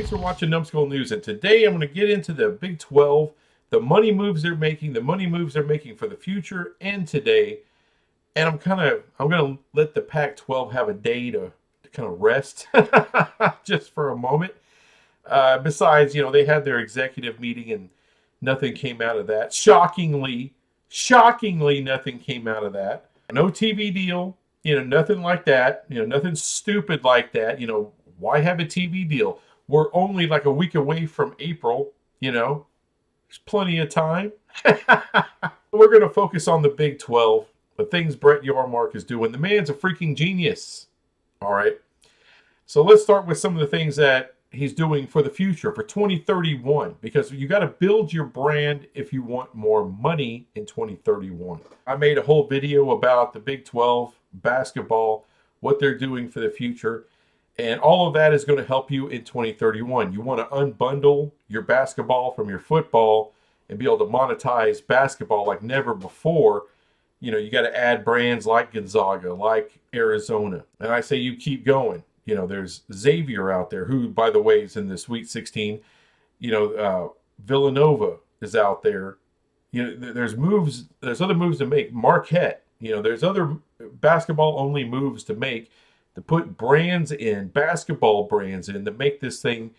Thanks for watching Numbskull News, and today I'm going to get into the Big 12, the money moves they're making, for the future and today. And I'm going to let the Pac-12 have a day to kind of rest just for a moment. Besides, they had their executive meeting and nothing came out of that. Shockingly, nothing came out of that. No TV deal, nothing like that. Nothing stupid like that. Why have a TV deal? We're only like a week away from April, There's plenty of time. We're going to focus on the Big 12, the things Brett Yormark is doing. The man's a freaking genius. All right. So let's start with some of the things that he's doing for the future, for 2031, because you got to build your brand if you want more money in 2031. I made a whole video about the Big 12 basketball, what they're doing for the future. And all of that is going to help you in 2031. You want to unbundle your basketball from your football and be able to monetize basketball like never before. You got to add brands like Gonzaga, like Arizona. And I say you keep going. There's Xavier out there, who, by the way, is in the Sweet 16. Villanova is out there. There's other moves to make. Marquette. There's other basketball-only moves to make, to put brands in, basketball brands in, to make this thing,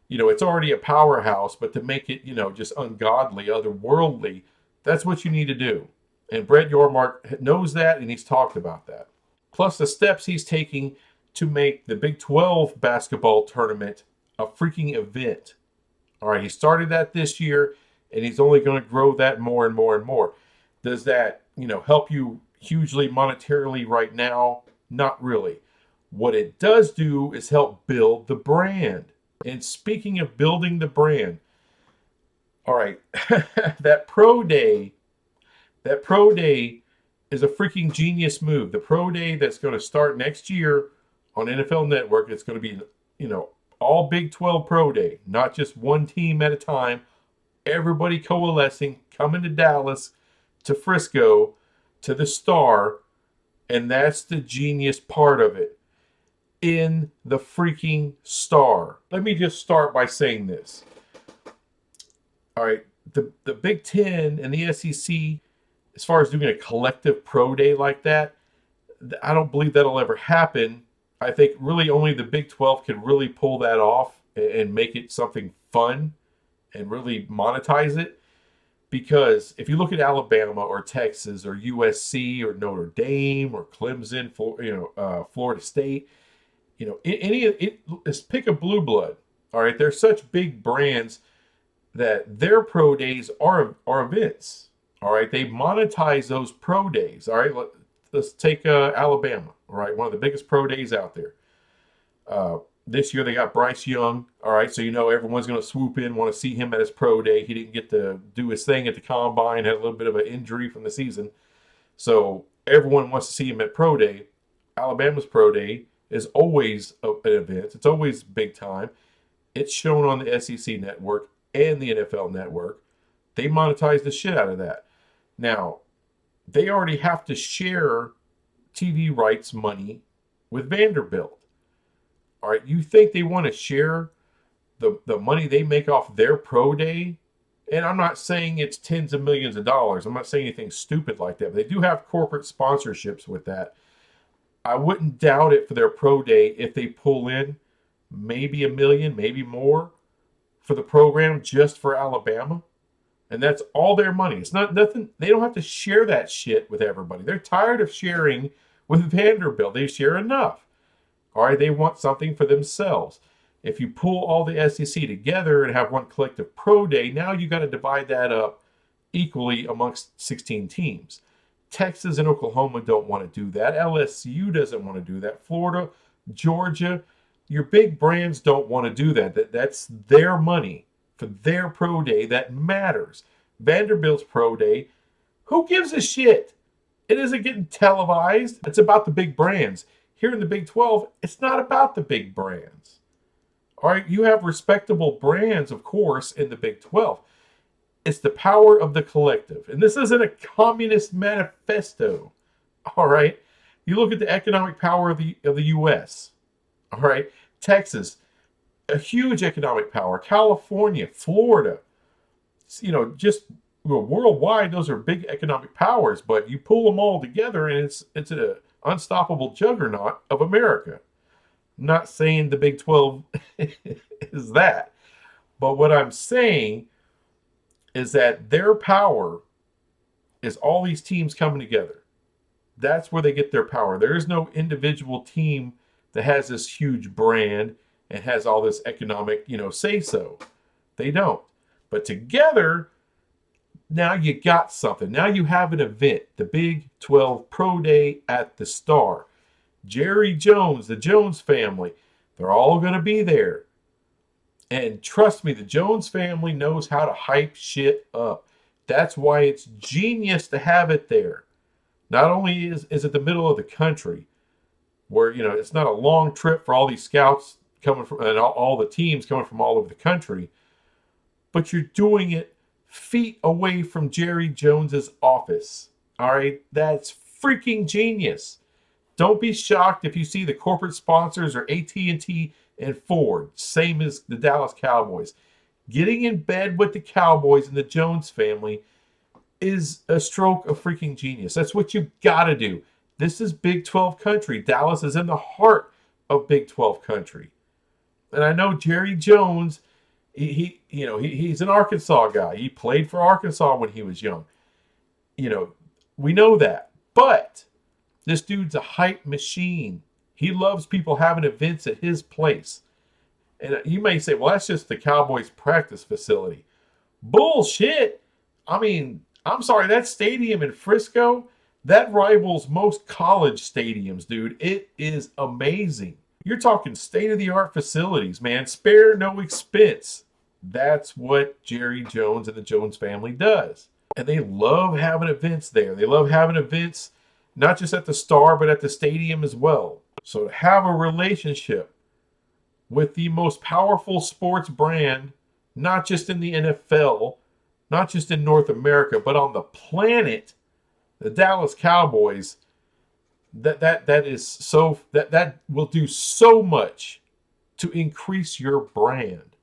it's already a powerhouse, but to make it, just ungodly, otherworldly, that's what you need to do. And Brett Yormark knows that, and he's talked about that. Plus the steps he's taking to make the Big 12 basketball tournament a freaking event. All right, he started that this year, and he's only going to grow that more and more and more. Does that, help you hugely monetarily right now? Not really. What it does do is help build the brand. And speaking of building the brand, all right, that pro day is a freaking genius move. The pro day that's going to start next year on NFL Network, it's going to be, all Big 12 pro day, not just one team at a time. Everybody coalescing, coming to Dallas, to Frisco, to the Star, and that's the genius part of it. In the freaking Star. Let me just start by saying this. All right, the Big Ten and the SEC, as far as doing a collective pro day like that, I don't believe that'll ever happen. I think really only the Big 12 can really pull that off and make it something fun and really monetize it. Because if you look at Alabama or Texas or USC or Notre Dame or Clemson, Florida State, let's pick a blue blood. All right, they're such big brands that their pro days are events. All right, they monetize those pro days. All right, let's take Alabama. All right, one of the biggest pro days out there. This year they got Bryce Young. All right, so everyone's going to swoop in, want to see him at his pro day. He didn't get to do his thing at the combine, had a little bit of an injury from the season. So everyone wants to see him at pro day. Alabama's pro day is always an event. It's always big time. It's shown on the SEC network and the NFL network. They monetize the shit out of that. Now, they already have to share TV rights money with Vanderbilt. All right, you think they want to share the money they make off their pro day? And I'm not saying it's tens of millions of dollars. I'm not saying anything stupid like that. But they do have corporate sponsorships with that. I wouldn't doubt it for their pro day if they pull in maybe $1 million, maybe more for the program just for Alabama. And that's all their money. It's not nothing. They don't have to share that shit with everybody. They're tired of sharing with Vanderbilt. They share enough. All right, they want something for themselves. If you pull all the SEC together and have one collective pro day, now you got to divide that up equally amongst 16 teams. Texas and Oklahoma don't want to do that. LSU doesn't want to do that. Florida, Georgia, your big brands don't want to do that. That's their money for their pro day. That matters. Vanderbilt's pro day, who gives a shit? It isn't getting televised. It's about the big brands. Here in the Big 12, it's not about the big brands. All right, you have respectable brands, of course, in the Big 12. It's the power of the collective. And this isn't a communist manifesto. All right. You look at the economic power of the U.S. All right. Texas, a huge economic power. California, Florida, just worldwide, those are big economic powers. But you pull them all together, and it's an unstoppable juggernaut of America. I'm not saying the Big 12 is that, but what I'm saying is that their power is all these teams coming together. That's where they get their power. There is no individual team that has this huge brand and has all this economic, say so. They don't. But together, now you got something. Now you have an event, the Big 12 Pro Day at the Star. Jerry Jones, the Jones family, they're all going to be there. And trust me, the Jones family knows how to hype shit up. That's why it's genius to have it there. Not only is it the middle of the country, where it's not a long trip for all these scouts coming from and all the teams coming from all over the country, but you're doing it feet away from Jerry Jones's office. All right, that's freaking genius. Don't be shocked if you see the corporate sponsors are AT&T and Ford, same as the Dallas Cowboys. Getting in bed with the Cowboys and the Jones family is a stroke of freaking genius. That's what you got to do. This is Big 12 country. Dallas is in the heart of Big 12 country. And I know Jerry Jones, he's an Arkansas guy. He played for Arkansas when he was young. We know that. But this dude's a hype machine. He loves people having events at his place. And you may say, well, that's just the Cowboys practice facility. Bullshit. I mean, I'm sorry, that stadium in Frisco, that rivals most college stadiums, dude. It is amazing. You're talking state-of-the-art facilities, man. Spare no expense. That's what Jerry Jones and the Jones family does. And they love having events there. They love having events not just at the Star, but at the stadium as well. So to have a relationship with the most powerful sports brand, not just in the NFL, not just in North America, but on the planet, the Dallas Cowboys, that will do so much to increase your brand.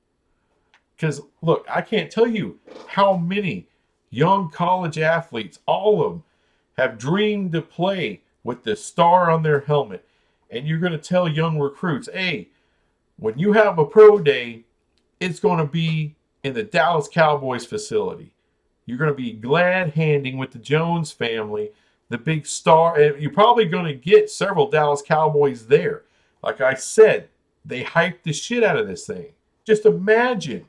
Because look, I can't tell you how many young college athletes, all of them, have dreamed to play with the Star on their helmet. And you're going to tell young recruits, hey, when you have a pro day, it's going to be in the Dallas Cowboys facility. You're going to be glad handing with the Jones family, the big Star. And you're probably going to get several Dallas Cowboys there. Like I said, they hyped the shit out of this thing. Just imagine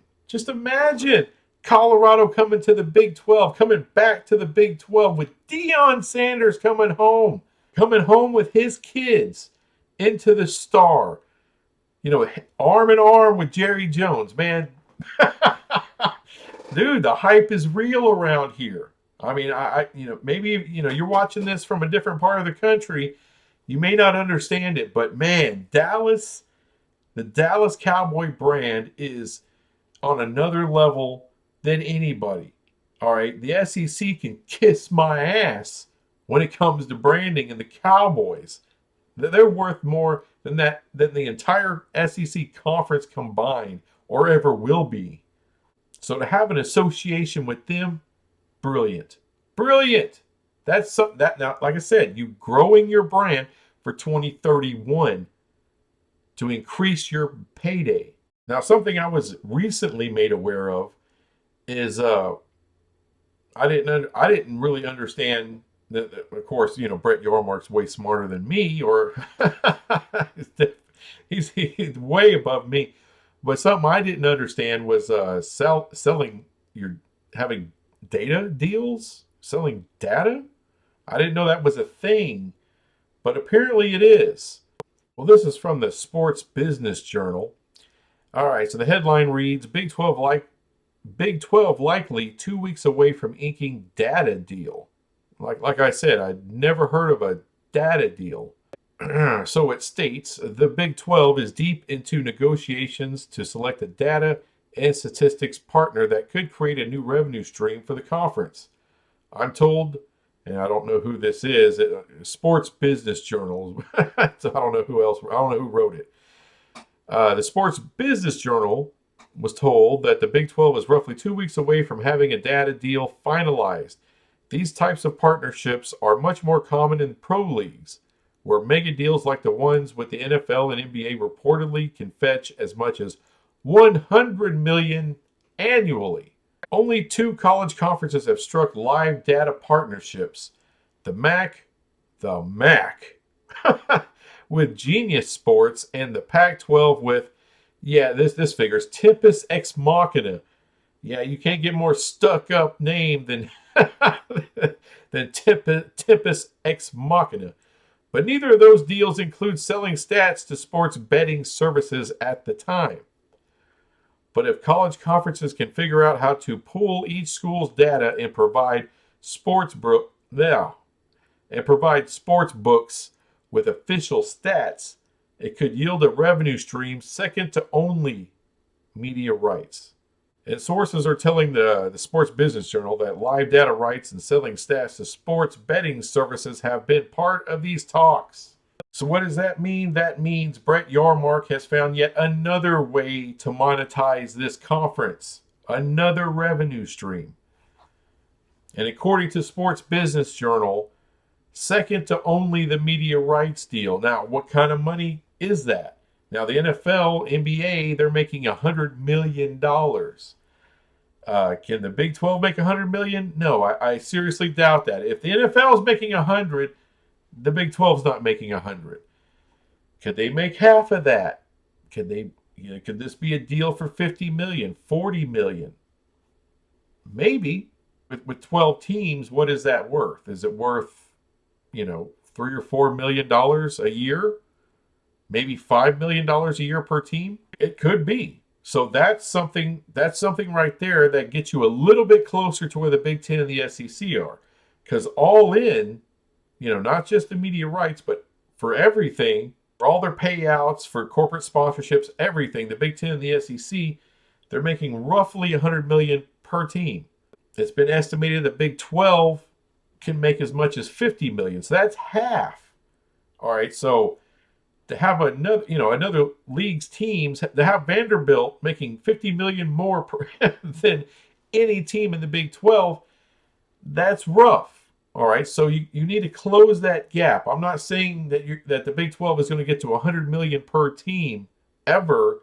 Colorado coming to the Big 12, coming back to the Big 12 with Deion Sanders coming home with his kids into the Star. Arm in arm with Jerry Jones, man. Dude, the hype is real around here. I mean, maybe, you're watching this from a different part of the country. You may not understand it, but man, Dallas, the Dallas Cowboy brand is on another level than anybody. All right, the SEC can kiss my ass when it comes to branding, and the Cowboys, they're worth more than the entire SEC conference combined, or ever will be. So to have an association with them, brilliant. That's something that, now, like I said, you growing your brand for 2031 to increase your payday. Now, something I was recently made aware of is I didn't really understand that, of course, Brett Yormark's way smarter than me, or he's way above me. But something I didn't understand was having data deals, selling data. I didn't know that was a thing, but apparently it is. Well, this is from the Sports Business Journal. All right, so the headline reads, Big 12 likely 2 weeks away from inking data deal. Like I said, I'd never heard of a data deal. So it states, the Big 12 is deep into negotiations to select a data and statistics partner that could create a new revenue stream for the conference. I'm told, and I don't know who this is, Sports Business Journal. So I don't know who else. I don't know who wrote it. The Sports Business Journal was told that the Big 12 is roughly 2 weeks away from having a data deal finalized. These types of partnerships are much more common in pro leagues, where mega deals like the ones with the NFL and NBA reportedly can fetch as much as 100 million annually. Only two college conferences have struck live data partnerships. The MAC with Genius Sports and the Pac-12 with, yeah, this figures Tempest Ex Machina. Yeah, you can't get more stuck up name than than Tempest Ex Machina. But neither of those deals include selling stats to sports betting services at the time. But if college conferences can figure out how to pool each school's data and provide sports books with official stats, it could yield a revenue stream second to only media rights. And sources are telling the Sports Business Journal that live data rights and selling stats to sports betting services have been part of these talks. So what does that mean? That means Brett Yormark has found yet another way to monetize this conference, another revenue stream. And according to Sports Business Journal, second to only the media rights deal. Now, what kind of money is that? Now, the NFL, NBA, they're making $100 million. Can the Big 12 make $100 million? No, I seriously doubt that. If the NFL is making 100, the Big 12's not making 100. Could they make half of that? Could this be a deal for 50 million, 40 million? Maybe. With 12 teams, what is that worth? Is it worth, $3 or $4 million a year? Maybe $5 million a year per team? It could be. So that's something right there that gets you a little bit closer to where the Big Ten and the SEC are. Because all in, not just the media rights, but for everything, for all their payouts, for corporate sponsorships, everything, the Big Ten and the SEC, they're making roughly $100 million per team. It's been estimated that Big 12 can make as much as $50 million. So that's half. All right, so to have another league's teams, to have Vanderbilt making $50 million more than any team in the Big 12, that's rough. All right, so you need to close that gap. I'm not saying that the Big 12 is going to get to $100 million per team ever,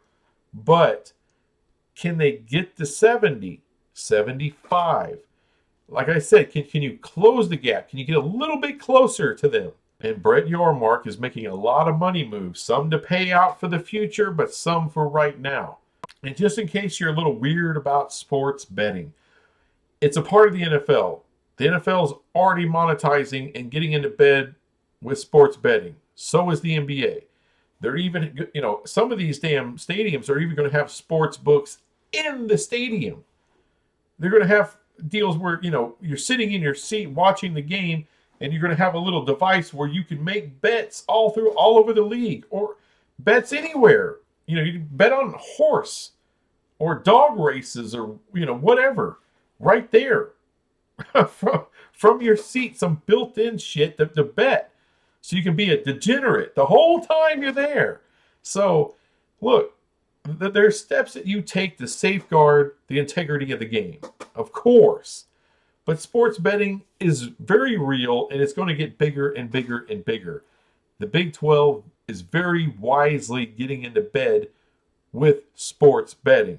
but can they get to 70, 75? Like I said, can you close the gap? Can you get a little bit closer to them? And Brett Yormark is making a lot of money moves, some to pay out for the future, but some for right now. And just in case you're a little weird about sports betting, it's a part of the NFL. The NFL is already monetizing and getting into bed with sports betting. So is the NBA. They're even, some of these damn stadiums are even going to have sports books in the stadium. They're going to have deals where, you're sitting in your seat watching the game, and you're going to have a little device where you can make bets all over the league, or bets anywhere. You can bet on horse or dog races or, whatever, right there from your seat, some built-in shit to bet. So you can be a degenerate the whole time you're there. So, look, there's steps that you take to safeguard the integrity of the game, of course. But sports betting is very real, and it's going to get bigger and bigger and bigger. The Big 12 is very wisely getting into bed with sports betting.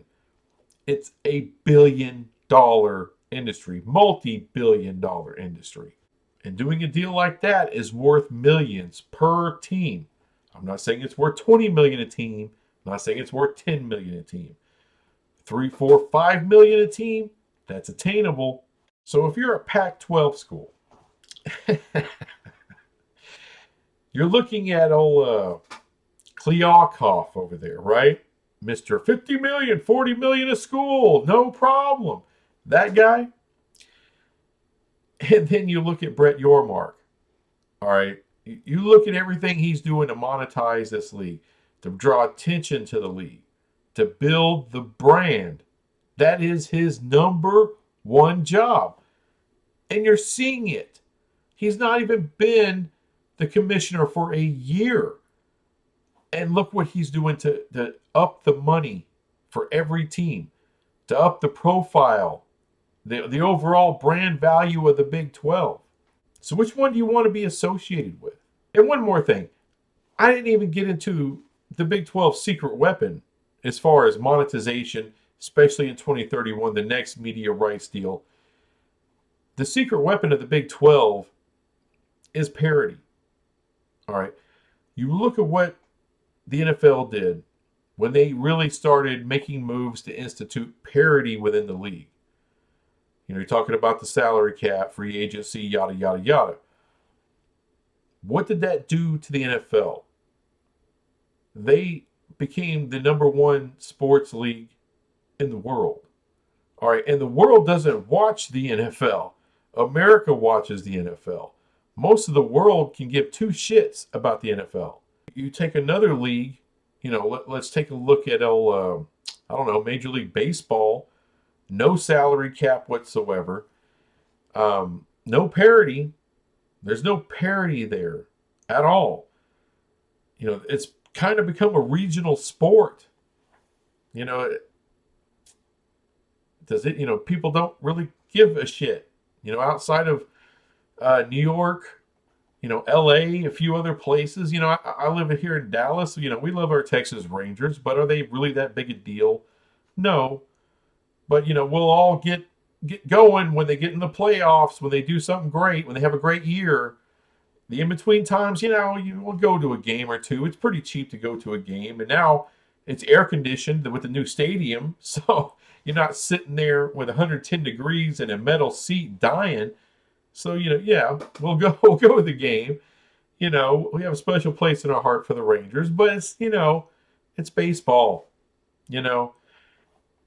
It's a billion-dollar industry, multi-billion-dollar industry. And doing a deal like that is worth millions per team. I'm not saying it's worth 20 million a team. I'm not saying it's worth 10 million a team. 3, 4, 5 million a team, that's attainable. So if you're a Pac-12 school, you're looking at old Kliavkoff over there, right? Mr. 50 million, 40 million a school, no problem. That guy. And then you look at Brett Yormark. All right. You look at everything he's doing to monetize this league, to draw attention to the league, to build the brand. That is his number one job. And you're seeing it. He's not even been the commissioner for a year. And look what he's doing to up the money for every team, to up the profile, the overall brand value of the Big 12. So which one do you want to be associated with? And one more thing, I didn't even get into the Big 12 secret weapon as far as monetization, especially in 2031, the next media rights deal. The secret weapon of the Big 12 is parity. All right. You look at what the NFL did when they really started making moves to institute parity within the league. You're talking about the salary cap, free agency, yada, yada, yada. What did that do to the NFL? They became the number one sports league in the world. All right. And the world doesn't watch the NFL. America watches the NFL. Most of the world can give two shits about the NFL. You take another league, let's take a look at I don't know, Major League Baseball. No salary cap whatsoever. No parity. There's no parity there at all. It's kind of become a regional sport. Does it? People don't really give a shit. Outside of New York, LA, a few other places. I live here in Dallas. We love our Texas Rangers, but are they really that big a deal? No. But we'll all get going when they get in the playoffs, when they do something great, when they have a great year. The in-between times, you will go to a game or two. It's pretty cheap to go to a game. And now it's air conditioned with the new stadium. So you're not sitting there with 110 degrees in a metal seat dying. So, yeah, we'll go to the game. We have a special place in our heart for the Rangers, but it's baseball.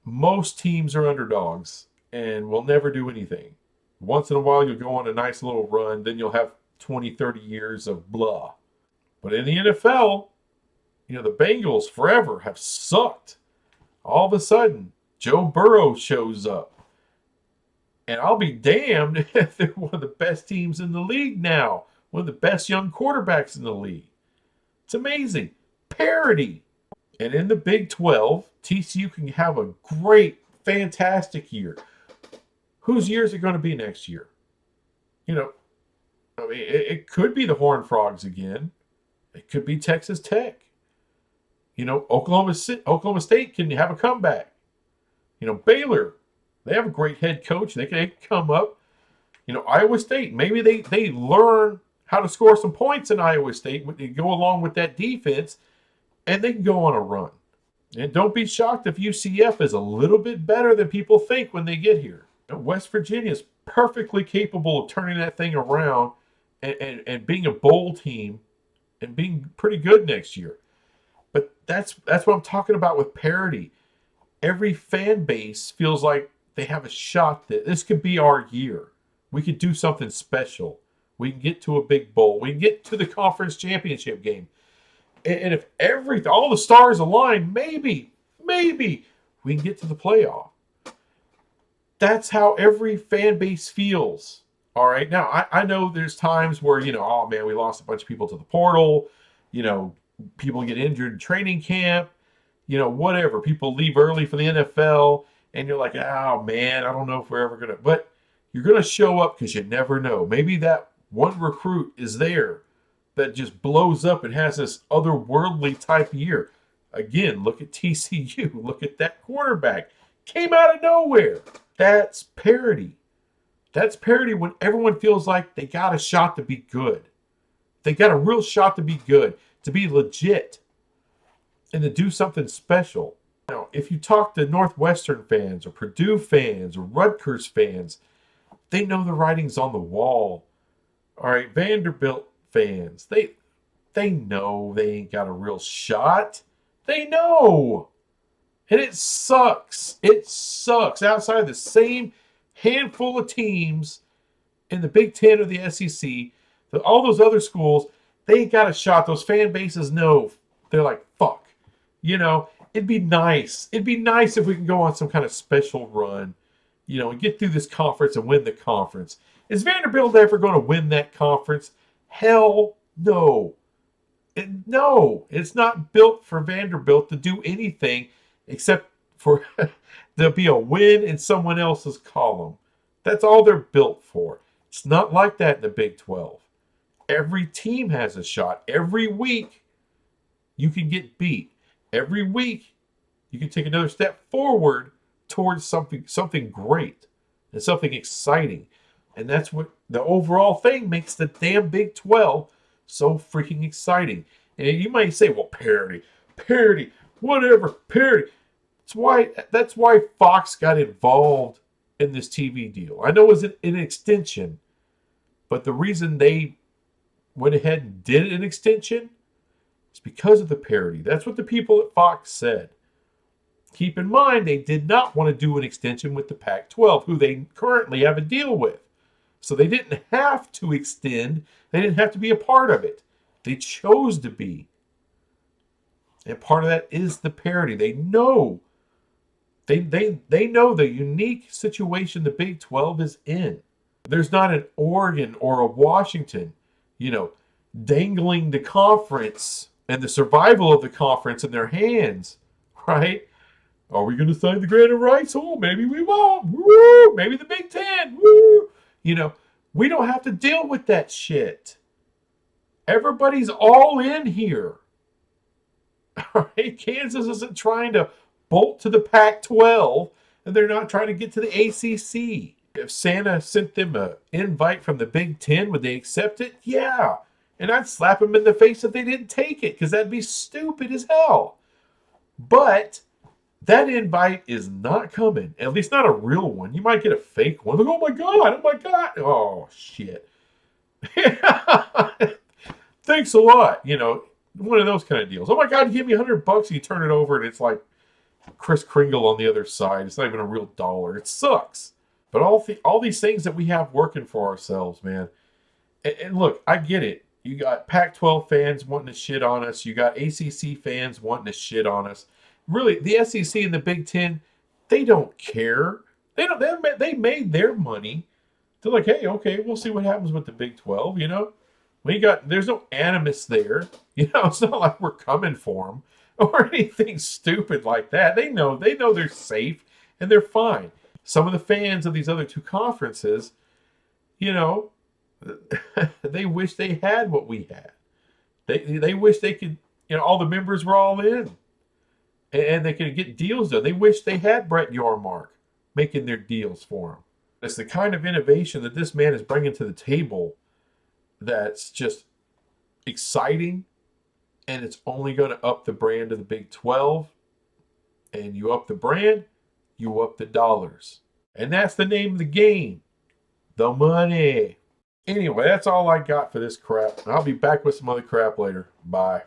Most teams are underdogs and will never do anything. Once in a while, you'll go on a nice little run. Then you'll have 20, 30 years of blah. But in the NFL, the Bengals forever have sucked. All of a sudden, Joe Burrow shows up. And I'll be damned if they're one of the best teams in the league now. One of the best young quarterbacks in the league. It's amazing. Parity. And in the Big 12, TCU can have a great, fantastic year. Whose year is it going to be next year? It could be the Horned Frogs again. It could be Texas Tech. Oklahoma State can have a comeback. Baylor, they have a great head coach. They can come up. Iowa State, maybe they learn how to score some points in Iowa State. They go along with that defense, and they can go on a run. And don't be shocked if UCF is a little bit better than people think when they get here. West Virginia is perfectly capable of turning that thing around and being a bowl team and being pretty good next year. But that's what I'm talking about with parity. Every fan base feels like they have a shot that this could be our year. We could do something special. We can get to a big bowl. We can get to the conference championship game. And if all the stars align, maybe we can get to the playoff. That's how every fan base feels. All right. Now, I know there's times where, oh man, we lost a bunch of people to the portal. People get injured in training camp. Whatever. People leave early for the NFL. And you're like, oh man, I don't know if we're ever going to. But you're going to show up because you never know. Maybe that one recruit is there that just blows up and has this otherworldly type year. Again, look at TCU. Look at that quarterback. Came out of nowhere. That's parity. That's parity when everyone feels like they got a shot to be good. They got a real shot to be good, to be legit, and to do something special. If you talk to Northwestern fans or Purdue fans or Rutgers fans, they know the writing's on the wall. All right, Vanderbilt fans, they know they ain't got a real shot. They know. And it sucks. It sucks. Outside of the same handful of teams in the Big Ten or the SEC, all those other schools, they ain't got a shot. Those fan bases know. They're like, fuck. It'd be nice. It'd be nice if we can go on some kind of special run, and get through this conference and win the conference. Is Vanderbilt ever going to win that conference? Hell no. No, it's not built for Vanderbilt to do anything except for to be a win in someone else's column. That's all they're built for. It's not like that in the Big 12. Every team has a shot. Every week you can get beat. Every week you can take another step forward towards something great and something exciting. And that's what the overall thing makes the damn Big 12 so freaking exciting. And you might say, well, parity, whatever, parity. That's why Fox got involved in this TV deal. I know it was an extension, but the reason they went ahead and did an extension is because of the parity. That's what the people at Fox said. Keep in mind, they did not want to do an extension with the Pac 12, who they currently have a deal with. So they didn't have to extend. They didn't have to be a part of it. They chose to be. And part of that is the parity. They know. They know the unique situation the Big 12 is in. There's not an Oregon or a Washington, dangling the conference and the survival of the conference in their hands, right? Are we going to sign the grant of rights? Oh, maybe we won't. Woo! Maybe the Big Ten. Woo! We don't have to deal with that shit. Everybody's all in here. All right? Kansas isn't trying to bolt to the Pac-12, and they're not trying to get to the ACC. If Santa sent them an invite from the Big Ten, would they accept it? Yeah. And I'd slap them in the face if they didn't take it, because that'd be stupid as hell. But that invite is not coming. At least not a real one. You might get a fake one. Like, oh my God. Oh, shit. Thanks a lot. One of those kind of deals. Oh my God, you give me $100, you turn it over, and it's like Kris Kringle on the other side. It's not even a real dollar. It sucks. But all these things that we have working for ourselves, man. And look, I get it. You got Pac-12 fans wanting to shit on us. You got ACC fans wanting to shit on us. Really, the SEC and the Big Ten, they don't care. They made their money. They're like, hey, okay, we'll see what happens with the Big 12. There's no animus there. It's not like we're coming for them or anything stupid like that. They know they're safe and they're fine. Some of the fans of these other two conferences, they wish they had what we had. They wish they could, all the members were all in. And they could get deals done. They wish they had Brett Yormark making their deals for them. It's the kind of innovation that this man is bringing to the table that's just exciting, and it's only going to up the brand of the Big 12. And you up the brand, you up the dollars. And that's the name of the game. The money. Anyway, that's all I got for this crap. I'll be back with some other crap later. Bye.